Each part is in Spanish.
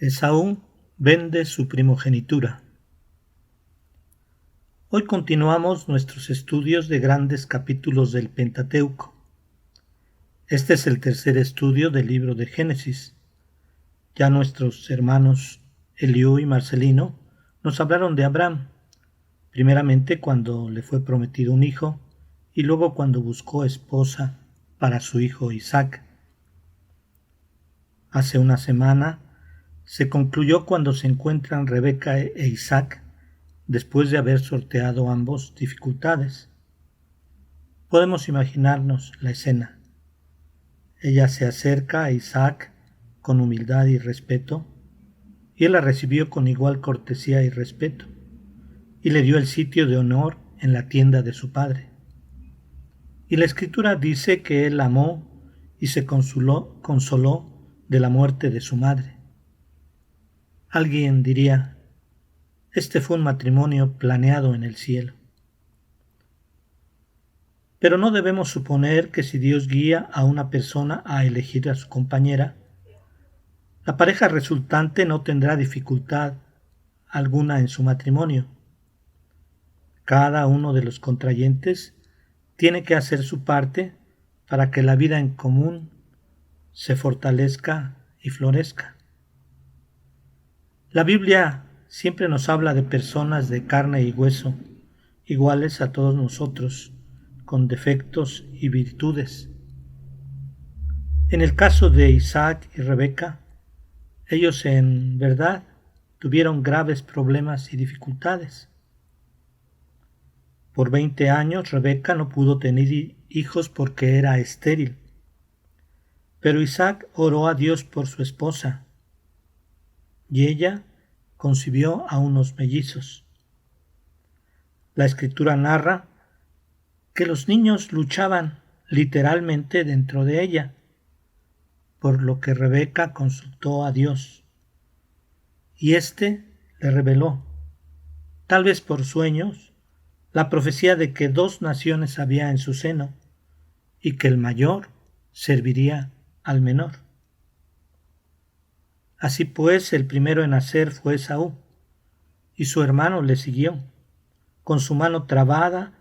Esaú vende su primogenitura. Hoy continuamos nuestros estudios de grandes capítulos del Pentateuco. Este es el tercer estudio del libro de Génesis. Ya nuestros hermanos Eliú y Marcelino nos hablaron de Abraham, primeramente cuando le fue prometido un hijo y luego cuando buscó esposa para su hijo Isaac. Hace una semana se concluyó cuando se encuentran Rebeca e Isaac después de haber sorteado ambos dificultades. Podemos imaginarnos la escena. Ella se acerca a Isaac con humildad y respeto, y él la recibió con igual cortesía y respeto, y le dio el sitio de honor en la tienda de su padre. Y la Escritura dice que él amó y se consoló de la muerte de su madre. Alguien diría, este fue un matrimonio planeado en el cielo. Pero no debemos suponer que si Dios guía a una persona a elegir a su compañera, la pareja resultante no tendrá dificultad alguna en su matrimonio. Cada uno de los contrayentes tiene que hacer su parte para que la vida en común se fortalezca y florezca. La Biblia siempre nos habla de personas de carne y hueso, iguales a todos nosotros, con defectos y virtudes. En el caso de Isaac y Rebeca, ellos en verdad tuvieron graves problemas y dificultades. Por 20 años Rebeca no pudo tener hijos porque era estéril. Pero Isaac oró a Dios por su esposa, y ella concibió a unos mellizos. La Escritura narra que los niños luchaban literalmente dentro de ella, por lo que Rebeca consultó a Dios, y éste le reveló, tal vez por sueños, la profecía de que 2 naciones había en su seno, y que el mayor serviría al menor. Así pues, el primero en nacer fue Esaú, y su hermano le siguió, con su mano trabada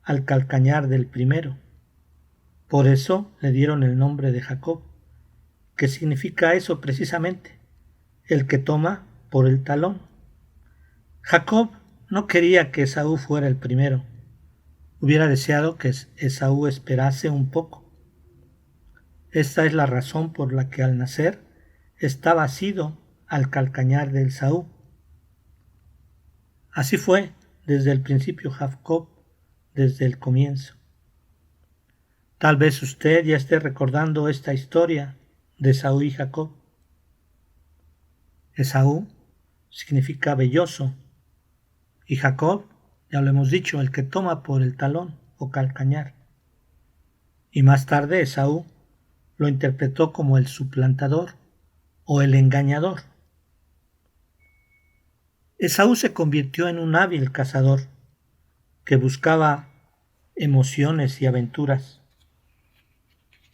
al calcañar del primero. Por eso le dieron el nombre de Jacob, que significa eso precisamente, el que toma por el talón. Jacob no quería que Esaú fuera el primero. Hubiera deseado que Esaú esperase un poco. Esta es la razón por la que al nacer estaba asido al calcañar de Esaú. Así fue desde el principio Jacob, desde el comienzo. Tal vez usted ya esté recordando esta historia de Esaú y Jacob. Esaú significa velloso y Jacob, ya lo hemos dicho, el que toma por el talón o calcañar. Y más tarde Esaú lo interpretó como el suplantador o el engañador. Esaú se convirtió en un hábil cazador que buscaba emociones y aventuras.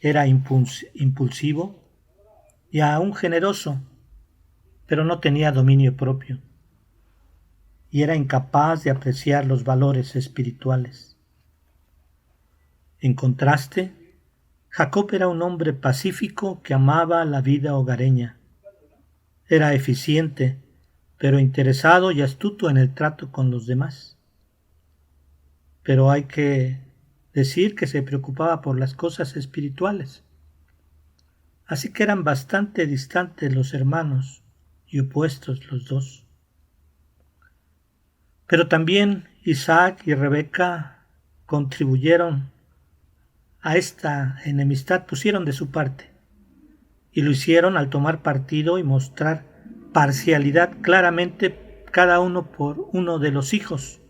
Era impulsivo y aún generoso, pero no tenía dominio propio y era incapaz de apreciar los valores espirituales. En contraste, Jacob era un hombre pacífico que amaba la vida hogareña. Era eficiente, pero interesado y astuto en el trato con los demás. Pero hay que decir que se preocupaba por las cosas espirituales. Así que eran bastante distantes los hermanos y opuestos los dos. Pero también Isaac y Rebeca contribuyeron a esta enemistad, pusieron de su parte, y lo hicieron al tomar partido y mostrar parcialidad claramente cada uno por uno de los hijos.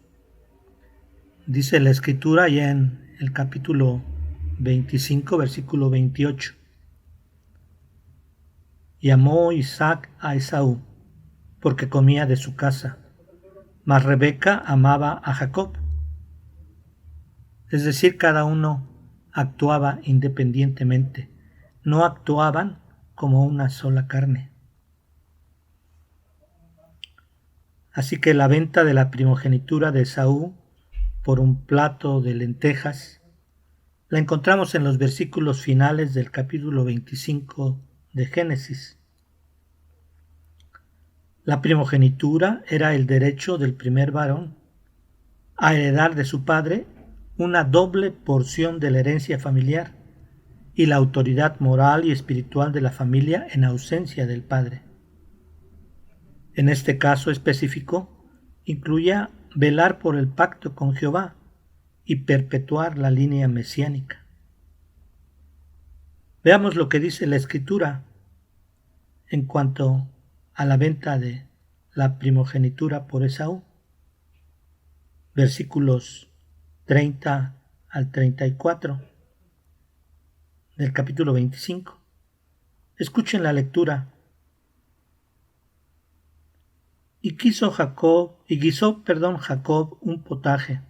Dice la Escritura ya en el capítulo 25, versículo 28. Y amó Isaac a Esaú, porque comía de su casa, mas Rebeca amaba a Jacob. Es decir, cada uno actuaba independientemente, no actuaban como una sola carne. Así que la venta de la primogenitura de Esaú por un plato de lentejas la encontramos en los versículos finales del capítulo 25 de Génesis. La primogenitura era el derecho del primer varón a heredar de su padre una doble porción de la herencia familiar y la autoridad moral y espiritual de la familia en ausencia del padre. En este caso específico, incluía velar por el pacto con Jehová y perpetuar la línea mesiánica. Veamos lo que dice la Escritura en cuanto a la venta de la primogenitura por Esaú. Versículos 30 al 34 del capítulo 25. Escuchen la lectura. Y guisó Jacob un potaje.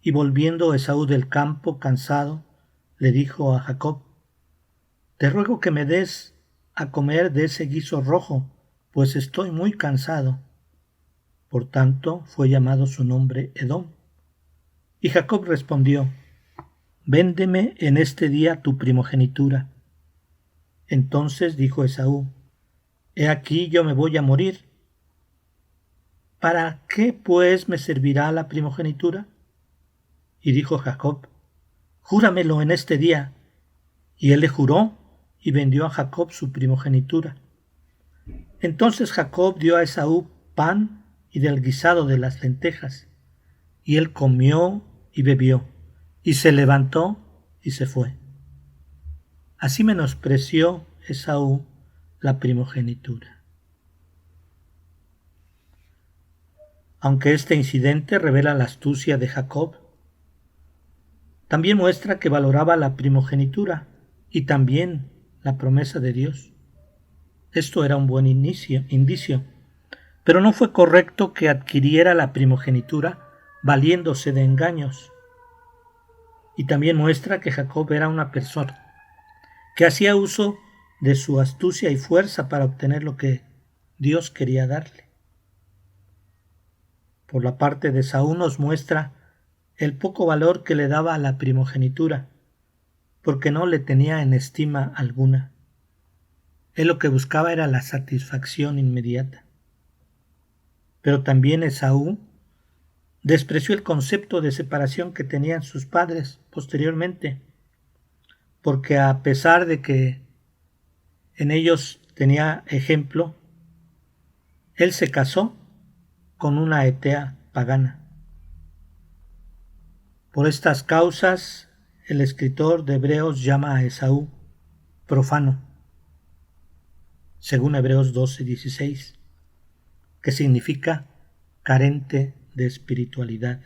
Y volviendo Esaú del campo cansado, le dijo a Jacob: Te ruego que me des a comer de ese guiso rojo, pues estoy muy cansado. Por tanto fue llamado su nombre Edom. Y Jacob respondió: Véndeme en este día tu primogenitura. Entonces dijo Esaú: He aquí yo me voy a morir. ¿Para qué pues me servirá la primogenitura? Y dijo Jacob: Júramelo en este día. Y él le juró y vendió a Jacob su primogenitura. Entonces Jacob dio a Esaú pan y del guisado de las lentejas, y él comió y bebió, y se levantó y se fue. Así menospreció Esaú la primogenitura. Aunque este incidente revela la astucia de Jacob, también muestra que valoraba la primogenitura y también la promesa de Dios. Esto era un buen indicio, pero no fue correcto que adquiriera la primogenitura valiéndose de engaños. Y también muestra que Jacob era una persona que hacía uso de su astucia y fuerza para obtener lo que Dios quería darle. Por la parte de Esaú nos muestra el poco valor que le daba a la primogenitura, porque no le tenía en estima alguna. Él lo que buscaba era la satisfacción inmediata. Pero también Esaú despreció el concepto de separación que tenían sus padres posteriormente, porque a pesar de que en ellos tenía ejemplo, él se casó con una etea pagana. Por estas causas, el escritor de Hebreos llama a Esaú profano, según Hebreos 12:16, que significa carente de espiritualidad.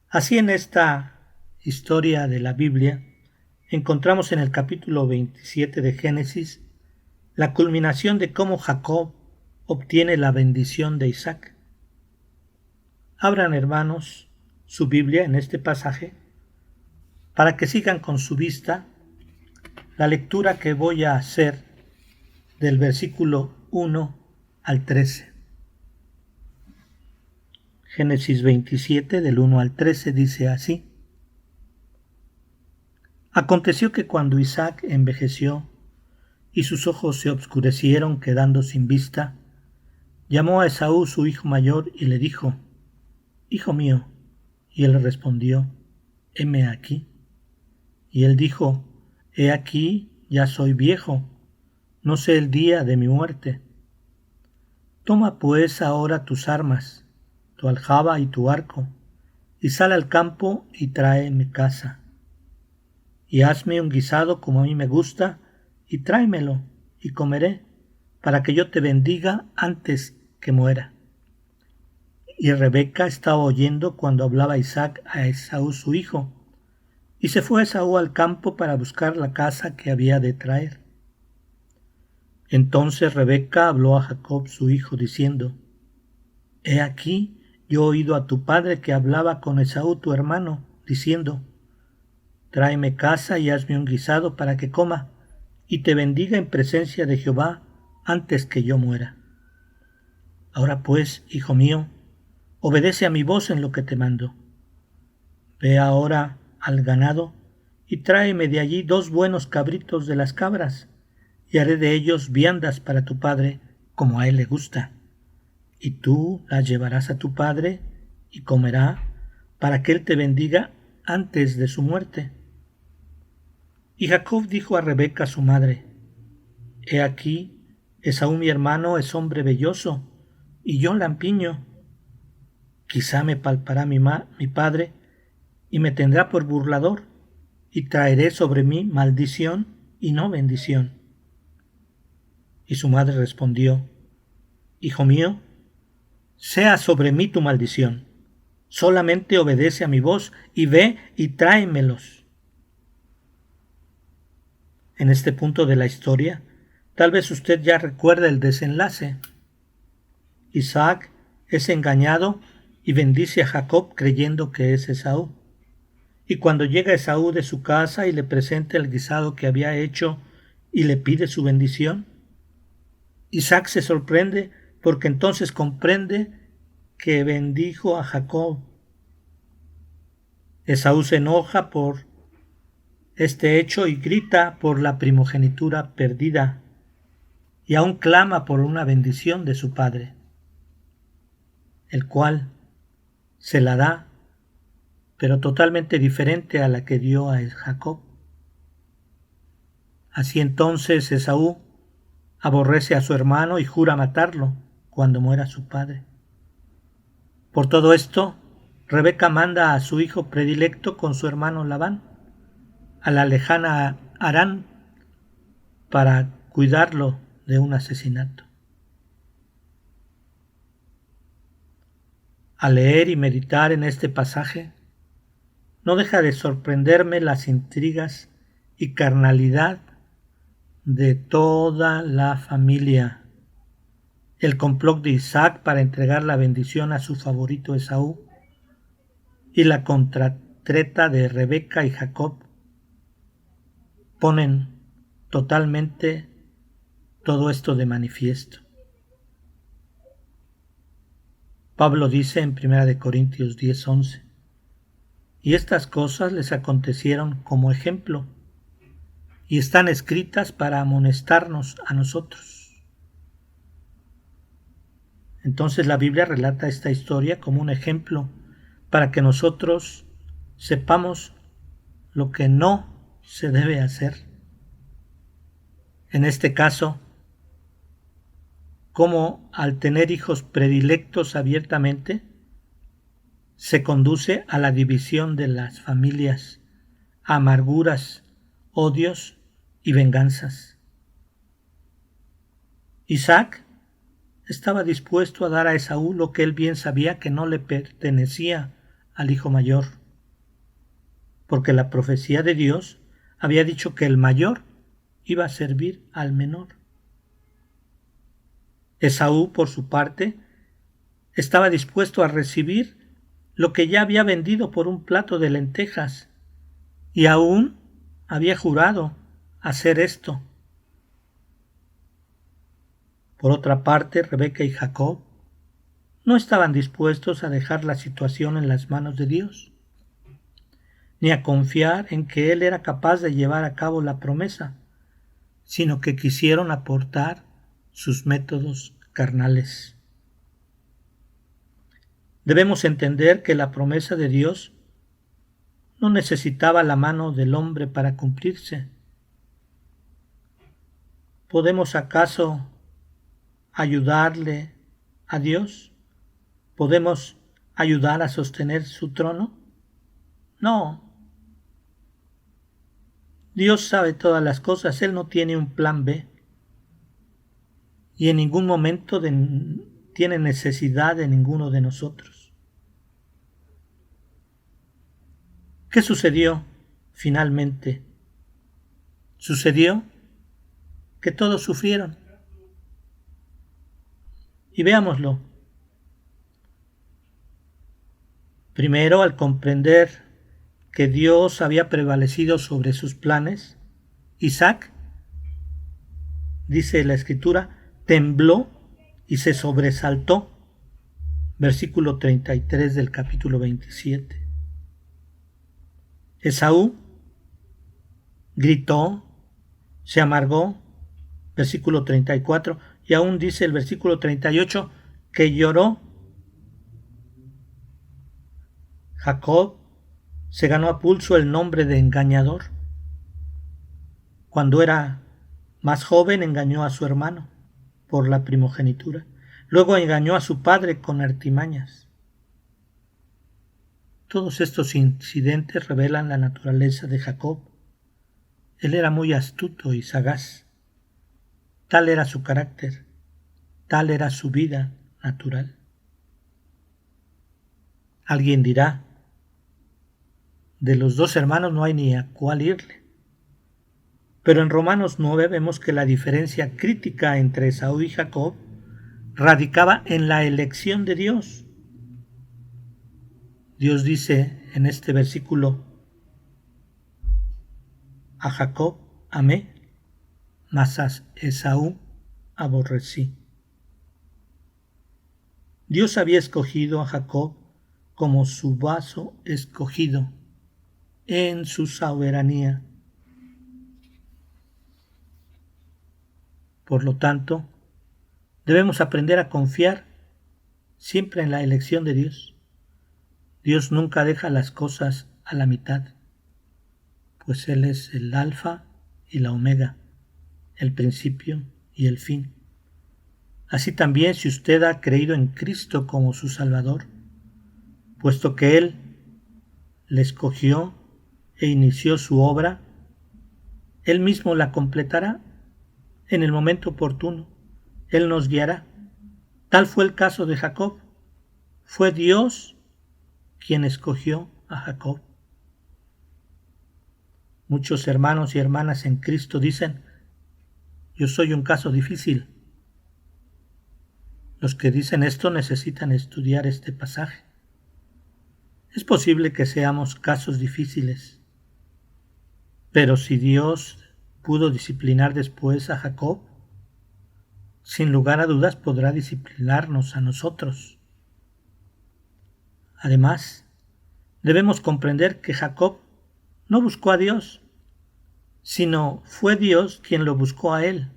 Así, en esta historia de la Biblia, encontramos en el capítulo 27 de Génesis la culminación de cómo Jacob obtiene la bendición de Isaac. Abran, hermanos, su Biblia en este pasaje para que sigan con su vista la lectura que voy a hacer del versículo 1 al 13. Génesis 27 del 1 al 13 dice así: Aconteció que cuando Isaac envejeció y sus ojos se obscurecieron quedando sin vista, llamó a Esaú su hijo mayor y le dijo: Hijo mío. Y él respondió: heme aquí. Y él dijo: he aquí, ya soy viejo, no sé el día de mi muerte. Toma pues ahora tus armas, tu aljaba y tu arco, y sal al campo y tráeme caza. Y hazme un guisado como a mí me gusta, y tráemelo, y comeré, para que yo te bendiga antes que muera. Y Rebeca estaba oyendo cuando hablaba Isaac a Esaú su hijo, y se fue Esaú al campo para buscar la caza que había de traer. Entonces Rebeca habló a Jacob su hijo, diciendo: he aquí, yo he oído a tu padre que hablaba con Esaú tu hermano, diciendo: tráeme caza y hazme un guisado para que coma, y te bendiga en presencia de Jehová antes que yo muera. Ahora pues, hijo mío, obedece a mi voz en lo que te mando. Ve ahora al ganado y tráeme de allí 2 buenos cabritos de las cabras, y haré de ellos viandas para tu padre, como a él le gusta. Y tú las llevarás a tu padre y comerá, para que él te bendiga antes de su muerte. Y Jacob dijo a Rebeca su madre: He aquí, Esaú mi hermano es hombre velloso, y yo lampiño. Quizá me palpará mi padre, y me tendrá por burlador, y traeré sobre mí maldición y no bendición. Y su madre respondió: Hijo mío, sea sobre mí tu maldición, solamente obedece a mi voz, y ve y tráemelos. En este punto de la historia, tal vez usted ya recuerda el desenlace. Isaac es engañado y bendice a Jacob creyendo que es Esaú. Y cuando llega Esaú de su casa y le presenta el guisado que había hecho y le pide su bendición, Isaac se sorprende porque entonces comprende que bendijo a Jacob. Esaú se enoja por este hecho y grita por la primogenitura perdida, y aún clama por una bendición de su padre, el cual se la da, pero totalmente diferente a la que dio a Jacob. Así entonces Esaú aborrece a su hermano y jura matarlo cuando muera su padre. Por todo esto, Rebeca manda a su hijo predilecto con su hermano Labán a la lejana Harán para cuidarlo de un asesinato. Al leer y meditar en este pasaje, no deja de sorprenderme las intrigas y carnalidad de toda la familia. El complot de Isaac para entregar la bendición a su favorito Esaú y la contratreta de Rebeca y Jacob ponen totalmente todo esto de manifiesto. Pablo dice en 1 Corintios 10:11: y estas cosas les acontecieron como ejemplo, y están escritas para amonestarnos a nosotros. Entonces la Biblia relata esta historia como un ejemplo para que nosotros sepamos lo que no se debe hacer. En este caso, cómo al tener hijos predilectos abiertamente, se conduce a la división de las familias, a amarguras, odios y venganzas. Isaac estaba dispuesto a dar a Esaú lo que él bien sabía que no le pertenecía al hijo mayor, porque la profecía de Dios había dicho que el mayor iba a servir al menor. Esaú, por su parte, estaba dispuesto a recibir lo que ya había vendido por un plato de lentejas, y aún había jurado hacer esto. Por otra parte, Rebeca y Jacob no estaban dispuestos a dejar la situación en las manos de Dios, ni a confiar en que Él era capaz de llevar a cabo la promesa, sino que quisieron aportar sus métodos carnales. Debemos entender que la promesa de Dios no necesitaba la mano del hombre para cumplirse. ¿Podemos acaso ayudarle a Dios? ¿Podemos ayudar a sostener su trono? No. Dios sabe todas las cosas, Él no tiene un plan B y en ningún momento tiene necesidad de ninguno de nosotros. ¿Qué sucedió finalmente? Sucedió que todos sufrieron. Y veámoslo. Primero, al comprender que Dios había prevalecido sobre sus planes, Isaac, dice la Escritura, tembló y se sobresaltó. Versículo 33 del capítulo 27. Esaú gritó, se amargó, versículo 34, y aún dice el versículo 38 que lloró. Jacob se ganó a pulso el nombre de engañador. Cuando era más joven engañó a su hermano por la primogenitura. Luego engañó a su padre con artimañas. Todos estos incidentes revelan la naturaleza de Jacob. Él era muy astuto y sagaz. Tal era su carácter, tal era su vida natural. Alguien dirá, de los dos hermanos no hay ni a cuál irle. Pero en Romanos 9 vemos que la diferencia crítica entre Esaú y Jacob radicaba en la elección de Dios. Dios dice en este versículo, a Jacob amé, mas a Esaú aborrecí. Dios había escogido a Jacob como su vaso escogido en su soberanía. Por lo tanto, debemos aprender a confiar siempre en la elección de Dios. Dios nunca deja las cosas a la mitad, pues Él es el alfa y la omega, el principio y el fin. Así también si usted ha creído en Cristo como su Salvador, puesto que Él le escogió e inició su obra, Él mismo la completará en el momento oportuno. Él nos guiará. Tal fue el caso de Jacob. Fue Dios quien escogió a Jacob. Muchos hermanos y hermanas en Cristo dicen, yo soy un caso difícil. Los que dicen esto necesitan estudiar este pasaje. Es posible que seamos casos difíciles, pero si Dios pudo disciplinar después a Jacob, sin lugar a dudas podrá disciplinarnos a nosotros. Además, debemos comprender que Jacob no buscó a Dios, sino fue Dios quien lo buscó a él.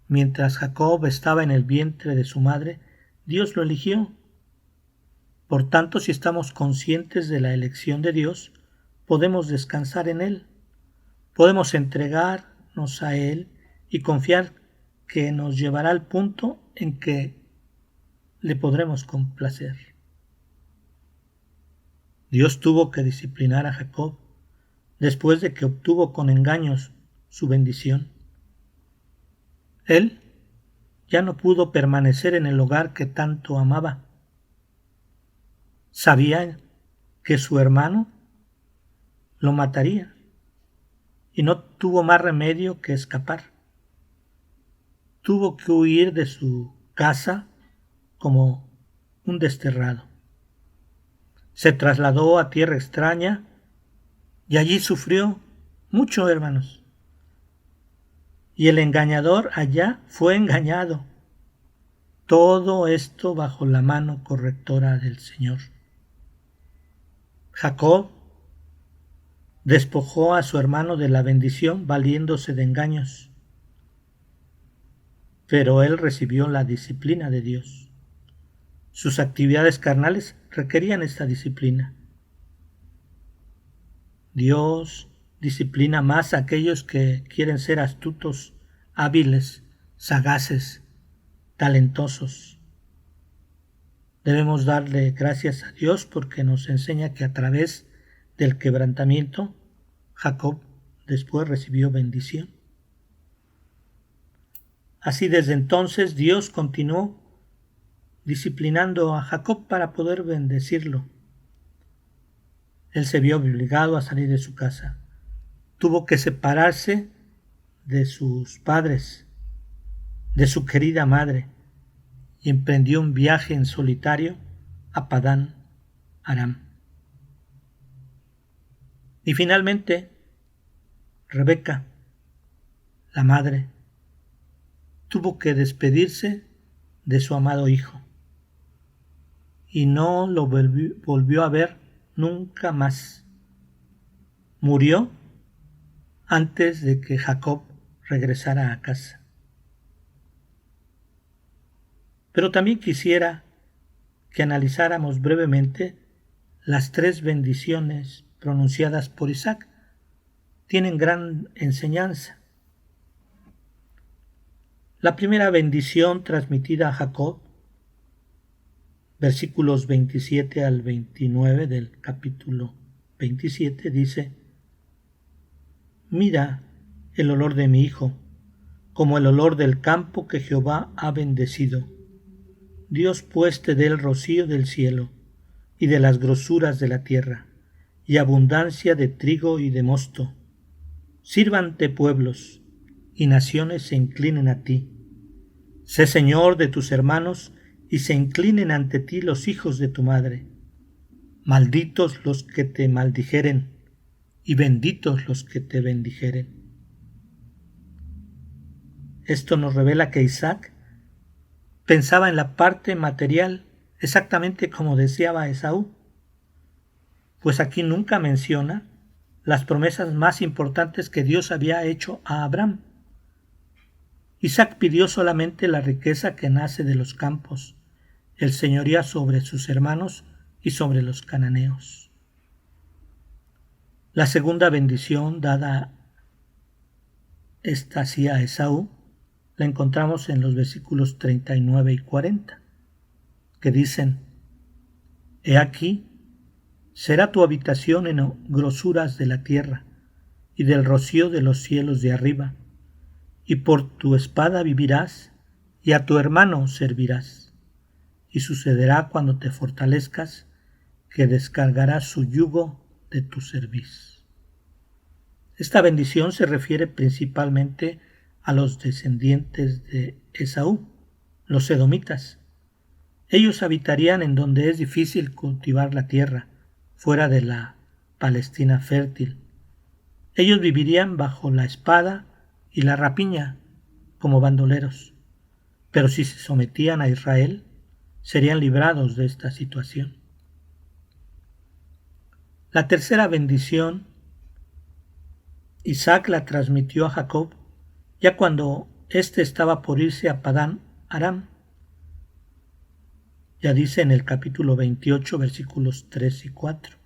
Mientras Jacob estaba en el vientre de su madre, Dios lo eligió. Por tanto, si estamos conscientes de la elección de Dios, podemos descansar en Él. Podemos entregarnos a Él y confiar que nos llevará al punto en que le podremos complacer. Dios tuvo que disciplinar a Jacob después de que obtuvo con engaños su bendición. Él ya no pudo permanecer en el hogar que tanto amaba. Sabía que su hermano lo mataría y no tuvo más remedio que escapar. Tuvo que huir de su casa como un desterrado. Se trasladó a tierra extraña y allí sufrió mucho, hermanos. Y el engañador allá fue engañado. Todo esto bajo la mano correctora del Señor. Jacob despojó a su hermano de la bendición valiéndose de engaños, pero él recibió la disciplina de Dios. Sus actividades carnales requerían esta disciplina. Dios disciplina más a aquellos que quieren ser astutos, hábiles, sagaces, talentosos. Debemos darle gracias a Dios porque nos enseña que a través del quebrantamiento, Jacob después recibió bendición. Así desde entonces Dios continuó disciplinando a Jacob para poder bendecirlo. Él se vio obligado a salir de su casa. Tuvo que separarse de sus padres, de su querida madre, y emprendió un viaje en solitario a Padán Aram. Y finalmente, Rebeca, la madre, tuvo que despedirse de su amado hijo, y no lo volvió a ver nunca más. Murió antes de que Jacob regresara a casa. Pero también quisiera que analizáramos brevemente las 3 bendiciones pronunciadas por Isaac. Tienen gran enseñanza. La primera bendición transmitida a Jacob, versículos 27 al 29 del capítulo 27, dice: Mira el olor de mi hijo, como el olor del campo que Jehová ha bendecido. Dios pues te dé el rocío del cielo y de las grosuras de la tierra, y abundancia de trigo y de mosto. Sírvante pueblos, y naciones se inclinen a ti. Sé Señor de tus hermanos, y se inclinen ante ti los hijos de tu madre. Malditos los que te maldijeren, y benditos los que te bendijeren. Esto nos revela que Isaac pensaba en la parte material, exactamente como deseaba Esaú, pues aquí nunca menciona las promesas más importantes que Dios había hecho a Abraham. Isaac pidió solamente la riqueza que nace de los campos, el señorío sobre sus hermanos y sobre los cananeos. La segunda bendición dada esta sí a Esaú la encontramos en los versículos 39 y 40, que dicen: He aquí, será tu habitación en grosuras de la tierra y del rocío de los cielos de arriba, y por tu espada vivirás, y a tu hermano servirás. Y sucederá cuando te fortalezcas, que descargarás su yugo de tu cerviz. Esta bendición se refiere principalmente a los descendientes de Esaú, los edomitas. Ellos habitarían en donde es difícil cultivar la tierra, fuera de la Palestina fértil. Ellos vivirían bajo la espada y la rapiña como bandoleros, pero si se sometían a Israel, serían librados de esta situación. La tercera bendición, Isaac la transmitió a Jacob ya cuando éste estaba por irse a Padán Aram. Ya dice en el capítulo 28, versículos 3 y 4.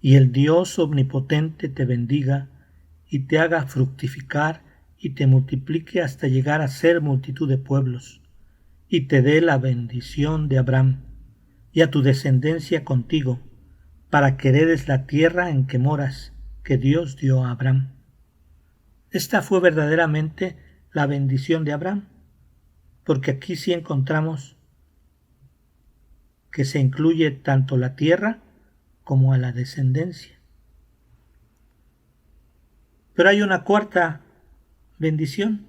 Y el Dios omnipotente te bendiga y te haga fructificar y te multiplique hasta llegar a ser multitud de pueblos, y te dé la bendición de Abraham y a tu descendencia contigo, para que heredes la tierra en que moras, que Dios dio a Abraham. Esta fue verdaderamente la bendición de Abraham, porque aquí sí encontramos que se incluye tanto la tierra como a la descendencia. Pero hay una cuarta bendición,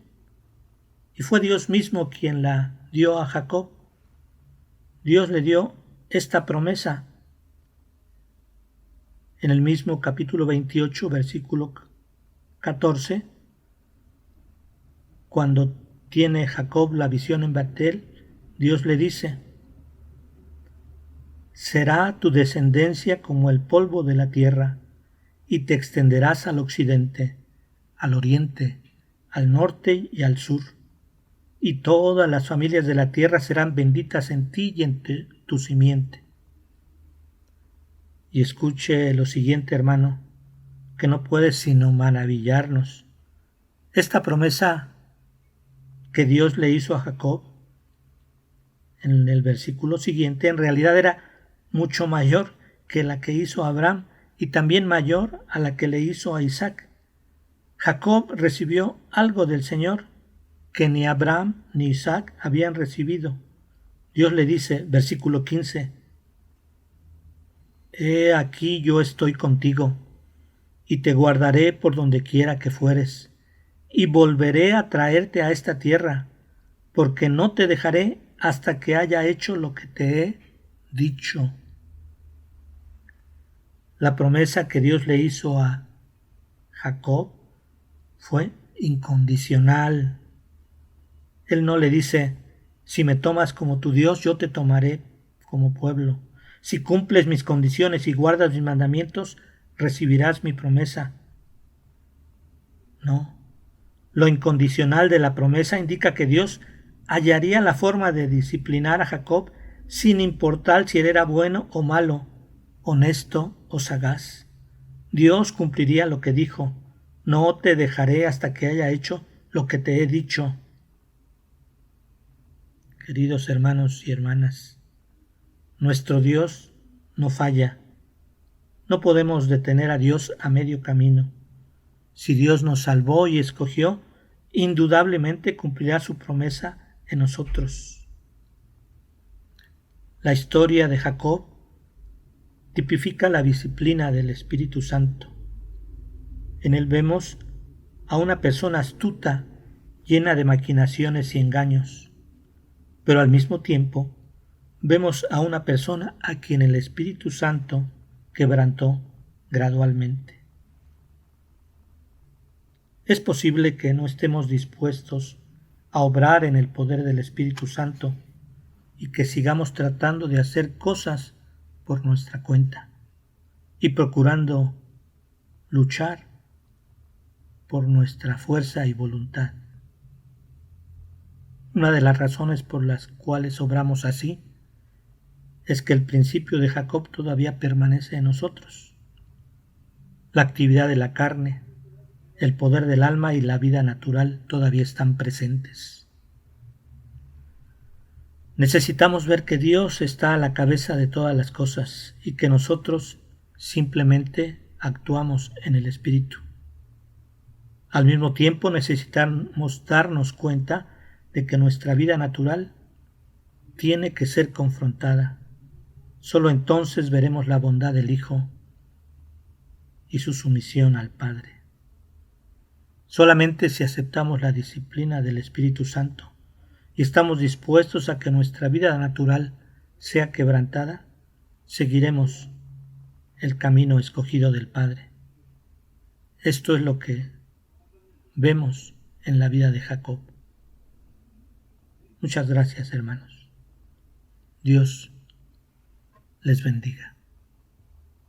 y fue Dios mismo quien la dio a Jacob. Dios le dio esta promesa en el mismo capítulo 28, versículo 14, cuando tiene Jacob la visión en Betel, Dios le dice: Será tu descendencia como el polvo de la tierra, y te extenderás al occidente, al oriente, al norte y al sur, y todas las familias de la tierra serán benditas en ti y en tu simiente. Y escuche lo siguiente, hermano, que no puede sino maravillarnos. Esta promesa que Dios le hizo a Jacob en el versículo siguiente en realidad era mucho mayor que la que hizo a Abraham y también mayor a la que le hizo a Isaac. Jacob recibió algo del Señor que ni Abraham ni Isaac habían recibido. Dios le dice, versículo 15, He aquí yo estoy contigo, y te guardaré por donde quiera que fueres, y volveré a traerte a esta tierra, porque no te dejaré hasta que haya hecho lo que te he dicho. La promesa que Dios le hizo a Jacob fue incondicional. Él no le dice, Si me tomas como tu Dios, yo te tomaré como pueblo. Si cumples mis condiciones y guardas mis mandamientos, recibirás mi promesa. No. Lo incondicional de la promesa indica que Dios hallaría la forma de disciplinar a Jacob sin importar si él era bueno o malo, honesto o sagaz. Dios cumpliría lo que dijo: no te dejaré hasta que haya hecho lo que te he dicho. Queridos hermanos y hermanas, nuestro Dios no falla. No podemos detener a Dios a medio camino. Si Dios nos salvó y escogió, indudablemente cumplirá su promesa en nosotros. La historia de Jacob tipifica la disciplina del Espíritu Santo. En él vemos a una persona astuta, llena de maquinaciones y engaños, pero al mismo tiempo vemos a una persona a quien el Espíritu Santo quebrantó gradualmente. Es posible que no estemos dispuestos a obrar en el poder del Espíritu Santo y que sigamos tratando de hacer cosas por nuestra cuenta y procurando luchar por nuestra fuerza y voluntad. Una de las razones por las cuales obramos así es que el principio de Jacob todavía permanece en nosotros. La actividad de la carne, el poder del alma y la vida natural todavía están presentes. Necesitamos ver que Dios está a la cabeza de todas las cosas y que nosotros simplemente actuamos en el Espíritu. Al mismo tiempo necesitamos darnos cuenta de que nuestra vida natural tiene que ser confrontada. Solo entonces veremos la bondad del Hijo y su sumisión al Padre. Solamente si aceptamos la disciplina del Espíritu Santo y estamos dispuestos a que nuestra vida natural sea quebrantada, seguiremos el camino escogido del Padre. Esto es lo que vemos en la vida de Jacob. Muchas gracias, hermanos. Dios les bendiga.